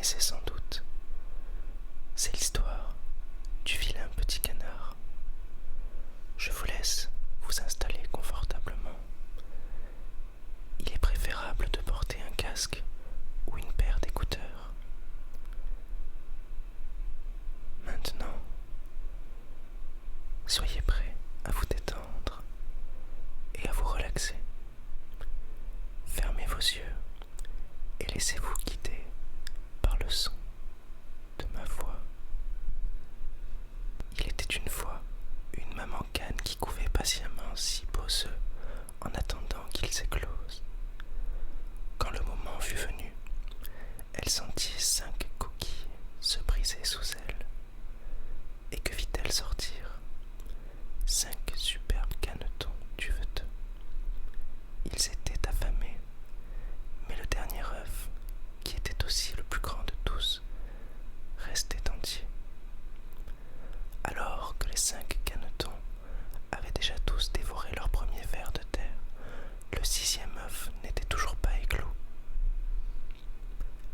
connaissez sans doute. C'est l'histoire du vilain petit canard. Je vous laisse vous installer confortablement. Il est préférable de porter un casque ou une paire d'écouteurs. Maintenant, soyez prêts à vous détendre et à vous relaxer. Fermez vos yeux et laissez-vous guider par le son de ma voix. Il était une fois une maman cane qui couvait patiemment 6 beaux œufs en attendant qu'ils éclosent. Quand le moment fut venu, elle sentit 5 coquilles se briser sous elle. Et que vit-elle sortir? 5 superbes canetons duveteux. Ils étaient affamés, mais le dernier œuf, qui était aussi le plus grand de tous, restait entier. Alors que les 5 canetons avaient déjà tous dévoré leur premier ver de terre, le 6e œuf n'était toujours pas éclos.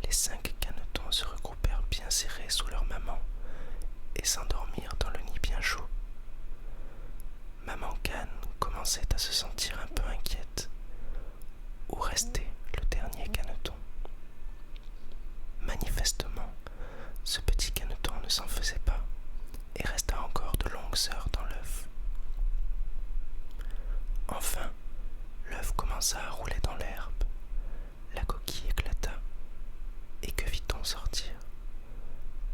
Les 5 canetons se regroupèrent bien serrés sous leur maman et s'endormirent dans le nid bien chaud. Maman Cane commençait à se sentir un peu inquiète. Où restait le dernier caneton? Manifestement, ce petit caneton ne s'en faisait pas et resta encore de longues heures dans l'œuf. Enfin, l'œuf commença à rouler dans l'herbe. La coquille éclata. Et que vit-on sortir?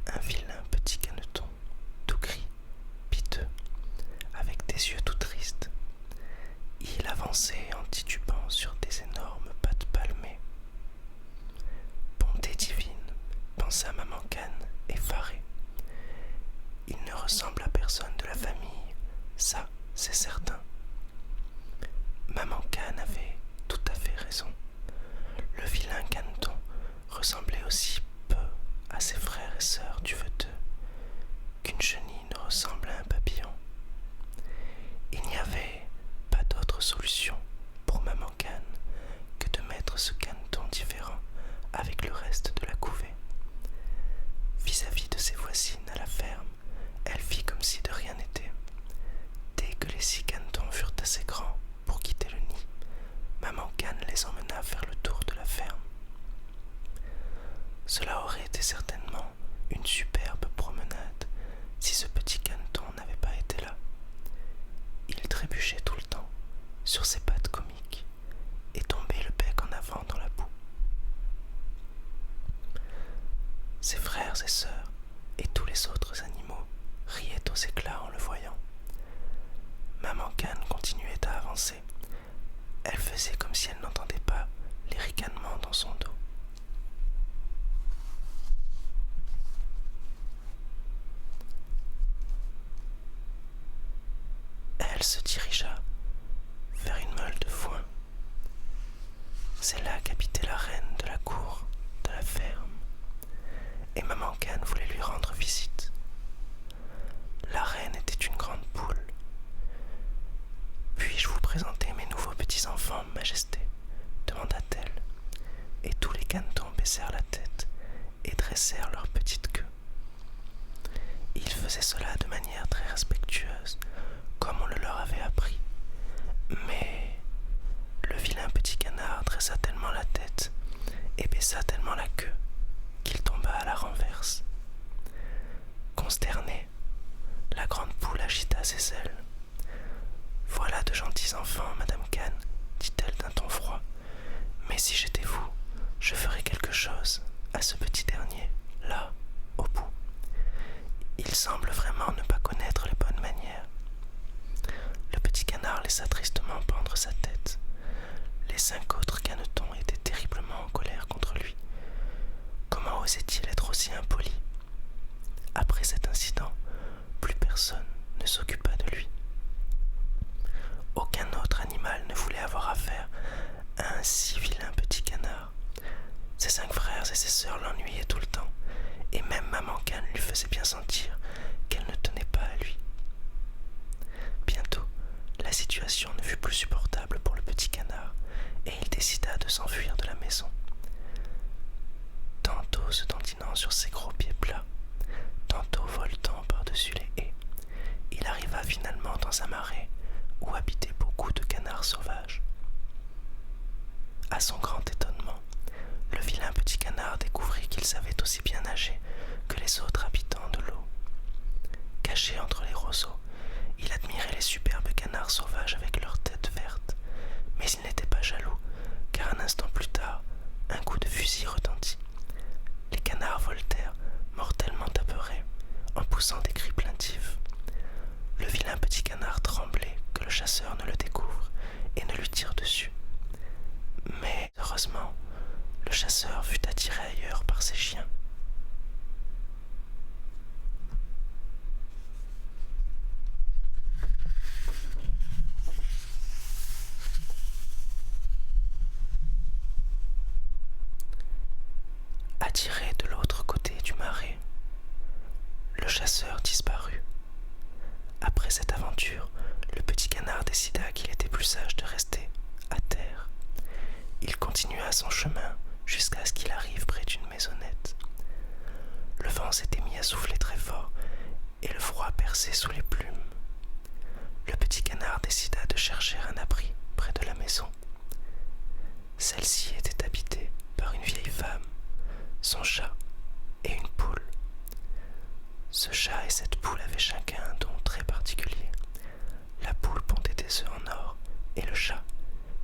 Un vilain petit caneton, tout gris, piteux, avec des yeux tout tristes. Il avançait en titubant sur des énormes pattes palmées. Bonté divine, pensa maman Cane, effarée. Il ne ressemble à personne de la famille, ça c'est certain. Maman Cane avait tout à fait raison. Le vilain caneton ressemblait aussi peu à ses frères et sœurs duveteux qu'une chenille ne ressemble à un papillon. Il n'y avait pas d'autre solution pour maman Cane que de mettre ce caneton différent avec le reste de la couvée. Vis-à-vis de ses voisines à la ferme, elle fit comme si de rien n'était. Dès que les 6 canetons furent assez grands pour quitter le nid, maman Cane les emmena faire le tour de la ferme. Cela aurait été certainement une superbe promenade si ce petit caneton n'avait pas été là. Il trébuchait tout le temps sur ses pattes comiques et tombait le bec en avant dans la boue. Ses frères et sœurs et tous les autres animaux riaient aux éclats en le voyant. Maman Cane continuait à avancer. Elle faisait comme si elle n'entendait pas les ricanements dans son dos. Elle se dirigea vers une meule de foin. C'est là qu'habitait la reine de la cour de la ferme, et maman Cane voulait lui rendre visite. La reine était une grande poule. Puis-je vous présenter mes nouveaux petits-enfants, majesté? Demanda-t-elle, et tous les canetons baissèrent la tête et dressèrent leur petite queue. Ils faisaient cela de manière très respectueuse, comme on le leur avait appris. Mais le vilain petit canard dressa tellement la tête et baissa tellement la queue qu'il tomba à la renverse. Consternée, la grande poule agita ses ailes. « Voilà de gentils enfants, Madame Cane, dit-elle d'un ton froid. Mais si j'étais vous, je ferais quelque chose à ce petit dernier, là, au bout. Il semble vraiment ne pas connaître les bonnes manières. » Le petit canard laissa tristement pendre sa tête. Les 5 autres canetons étaient terriblement en colère contre lui. Comment osait-il être aussi impoli? Après cet incident, plus personne ne s'occupa de lui. Aucun autre animal ne voulait avoir affaire à un si vilain petit canard. Ses 5 frères et ses sœurs l'ennuyaient tout le temps, et même maman Cane lui faisait bien sentir qu'elle ne tenait pas à lui. Bientôt, la situation ne fut plus supportable pour le petit canard, et il décida de s'enfuir de la maison. Tantôt se dandinant savait aussi bien nager que les autres habitants de l'eau. Caché entre les roseaux, il admirait les superbes canards sauvages avec leurs têtes vertes, mais il n'était pas jaloux, car un instant plus tard, un coup de fusil retentit. Les canards voltèrent, mortellement apeurés, en poussant des cris plaintifs. Le vilain petit canard tremblait que le chasseur ne le découvre et ne lui tire dessus. Mais, heureusement, le chasseur fut attiré ailleurs par ses chiens. Attiré de l'autre côté du marais, le chasseur disparut. Après cette aventure, le petit canard décida qu'il était plus sage de rester à terre. Il continua son chemin jusqu'à ce qu'il arrive près d'une maisonnette. Le vent s'était mis à souffler très fort et le froid perçait sous les plumes. Le petit canard décida de chercher un abri près de la maison. Celle-ci était habitée par une vieille femme, son chat et une poule. Ce chat et cette poule avaient chacun un don très particulier. La poule pondait des œufs en or et le chat,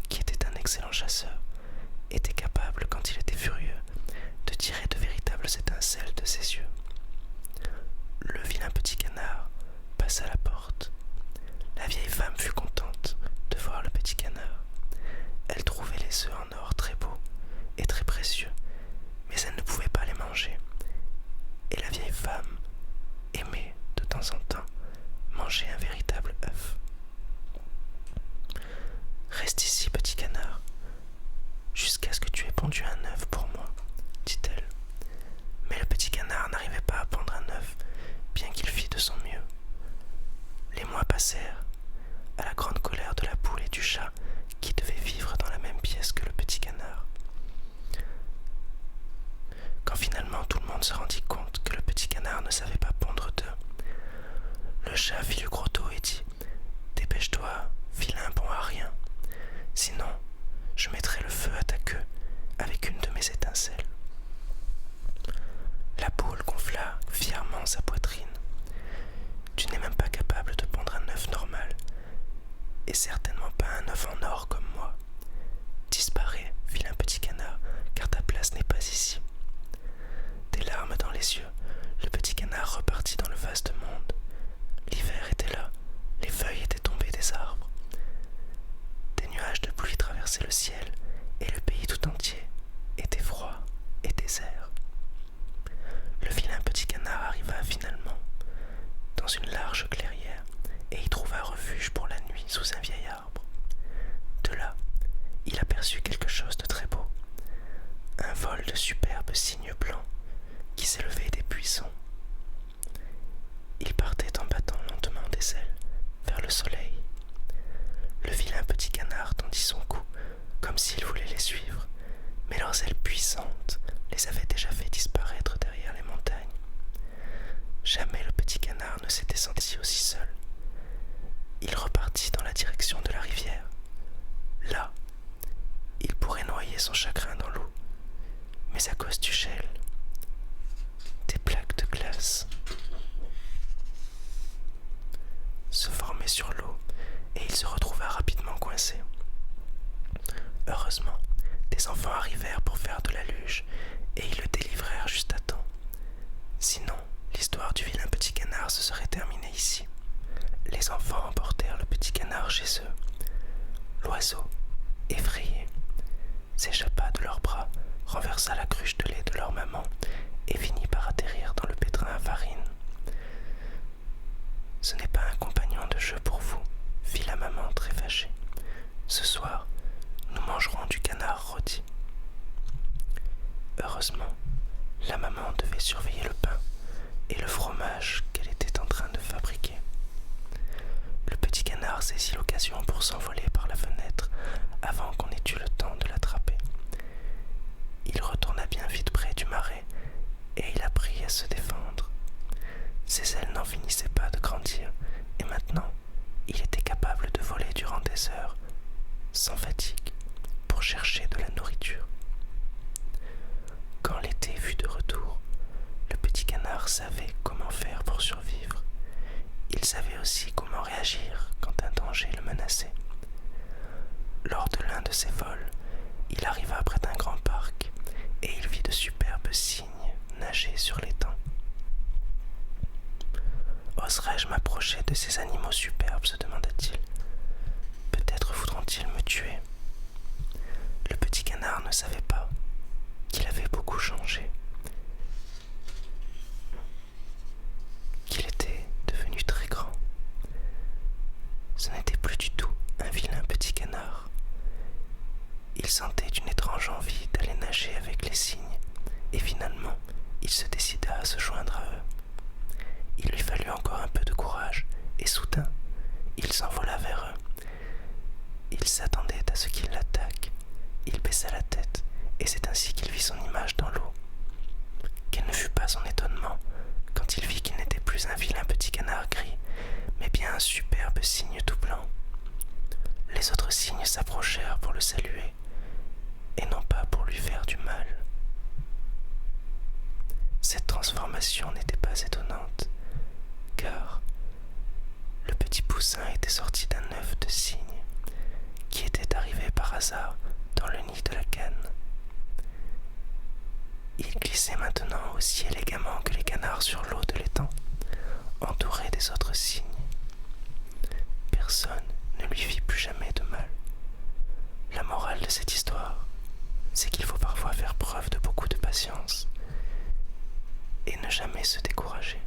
qui était un excellent chasseur, était capable, quand il était furieux, de tirer de véritables étincelles de ses yeux. Le vilain petit canard passa la porte. La vieille femme fut contente de voir le petit canard. Elle trouvait les œufs en or très beaux et très précieux, mais elle ne pouvait pas les manger. Et la vieille femme aimait de temps en temps manger un véritable œuf. Reste ici, petit canard, jusqu'à ce que tu aies pondu un œuf pour moi, dit-elle. Mais le petit canard n'arrivait pas à pondre un œuf, bien qu'il fît de son mieux. Les mois passèrent, à la grande colère de la poule et du chat, qui devaient vivre dans la même pièce que le petit canard. Quand finalement tout le monde se rendit compte que le petit canard ne savait pas pondre d'œufs, le chat fit le gros dos et dit « Dépêche-toi, vilain bon à rien, sinon je mettrai le feu à ta queue avec une de mes étincelles. » La poule gonfla fièrement sa poitrine. « Tu n'es même pas capable de pondre un œuf normal, et certainement pas un œuf en or comme moi. Disparais, vilain petit canard, car ta place n'est pas ici. » Des larmes dans les yeux, le petit canard repartit dans le vaste monde. L'hiver était là, les feuilles étaient tombées des arbres. Des nuages de pluie traversaient le ciel, et le pays tout entier était froid et désert. Le vilain petit canard arriva finalement dans une large clairière et y trouva refuge pour la nuit sous un vieil arbre. De là, il aperçut quelque chose de très beau, un vol de superbes cygnes blancs qui s'élevaient des buissons. Il partait en battant lentement des ailes vers le soleil. Le vilain petit canard tendit son cou comme s'il voulait les suivre, mais leurs ailes puissantes les avaient déjà fait disparaître derrière les montagnes. Jamais le petit canard ne s'était senti aussi seul. Il repartit dans la direction de la rivière. Là, il pourrait noyer son chagrin dans l'eau, mais à cause du gel, des plaques de glace se formaient sur l'eau et il se retrouva rapidement coincé. Heureusement, des enfants arrivèrent pour faire de la luge et ils le délivrèrent juste à temps. Sinon, l'histoire du vilain petit canard se serait terminée ici. Les enfants emportèrent le petit canard chez eux. L'oiseau, effrayé, s'échappa de leurs bras, renversa la cruche de lait de leur maman et finit par atterrir dans le pétrin à farine. « Ce n'est pas un compagnon de jeu pour vous, » fit la maman très fâchée. « Ce soir, nous mangerons du canard rôti. » Heureusement, la maman devait surveiller le pain et le fromage qu'elle était en train de fabriquer. Le petit canard saisit l'occasion pour s'envoler par la fenêtre avant qu'on ait eu le temps de l'attraper. Il retourna bien vite près du marais et il apprit à se défendre. Ses ailes n'en finissaient pas de grandir et maintenant il était capable de voler durant des heures sans fatigue pour chercher de la nourriture. Quand l'été fut de retour, savaient comment faire pour survivre. Ils savaient aussi comment réagir quand un danger le menaçait. Lors de l'un de ses vols, il arriva près d'un grand parc et il vit de superbes cygnes nager sur l'étang. Oserais-je m'approcher de ces animaux superbes, se demanda-t-il. Peut-être voudront-ils me tuer. Le petit canard ne savait pas qu'il avait beaucoup changé, qu'il était devenu très grand. Ce n'était plus du tout un vilain petit canard. Il sentait une étrange envie d'aller nager avec les cygnes, et finalement, il se décida à se joindre à eux. Il lui fallut encore un peu de courage, et soudain, il s'envola vers eux. Il s'attendait à ce qu'ils l'attaquent. Il baissa la tête, et c'est ainsi qu'il vit son image dans l'eau. Quel ne fut pas son étonnement quand il vit qu'il n'était plus un vilain petit canard gris, mais bien un superbe cygne tout blanc. Les autres cygnes s'approchèrent pour le saluer, et non pas pour lui faire du mal. Cette transformation n'était pas étonnante, car le petit poussin était sorti d'un œuf de cygne qui était arrivé par hasard dans le nid de la canne. Il glissait maintenant aussi élégamment que les canards sur l'eau de l'étang, entouré des autres cygnes. Personne ne lui fit plus jamais de mal. La morale de cette histoire, c'est qu'il faut parfois faire preuve de beaucoup de patience et ne jamais se décourager.